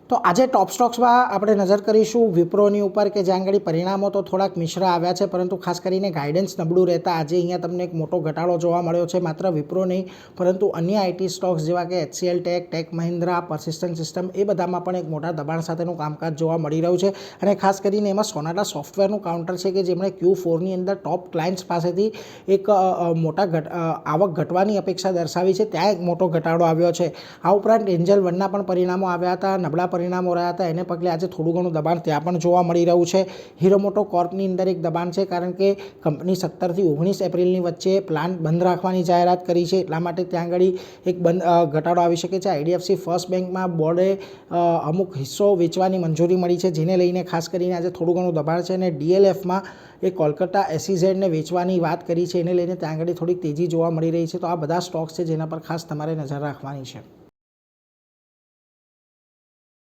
તો આજે ટોપ સ્ટોક્સમાં આપણે નજર કરીશું વિપ્રોની ઉપર કે જ્યાં આગળ પરિણામો તો થોડાક મિશ્ર આવ્યા છે, પરંતુ ખાસ કરીને ગાઈડન્સ નબળું રહેતા આજે અહીંયા તમને એક મોટો ઘટાડો જોવા મળ્યો છે. માત્ર વિપ્રો નહીં પરંતુ અન્ય આઈટી સ્ટોક્સ જેવા કે HCL Tech, Tech Mahindra, Persistent System એ બધામાં પણ એક મોટા દબાણ સાથેનું કામકાજ જોવા મળી રહ્યું છે. અને ખાસ કરીને એમાં સોનાટા સોફ્ટવેરનું કાઉન્ટર છે કે જેમણે Q4ની અંદર ટોપ ક્લાયન્ટ્સ પાસેથી એક મોટા આવક ઘટવાની અપેક્ષા દર્શાવી છે, ત્યાં એક મોટો ઘટાડો આવ્યો છે. આ ઉપરાંત એન્જલ વનના પણ પરિણામો આવ્યા હતા, નબળા પરિણામો રહ્યા હતા, એને પગલે આજે થોડું ઘણું દબાણ ત્યાં પણ જોવા મળી રહ્યું છે. હીરો મોટો કોર્પની અંદર એક દબાણ છે, કારણ કે કંપની 17 થી 19 એપ્રિલની વચ્ચે પ્લાન્ટ બંધ રાખવાની જાહેરાત કરી છે, એટલા માટે ત્યાં આગળ એક ઘટાડો આવી શકે છે. IDFC ફર્સ્ટ બેંકમાં બોર્ડે અમુક હિસ્સો વેચવાની મંજૂરી મળી છે, જેને લઈને ખાસ કરીને આજે થોડું ઘણું દબાણ છે. અને DLFમાં એ કોલકાતા SEZને વેચવાની વાત કરી છે, એને લઈને ત્યાં આગળ થોડીક તેજી જોવા મળી રહી છે. તો આ બધા સ્ટોક્સ છે જેના પર ખાસ તમારે નજર રાખવાની છે.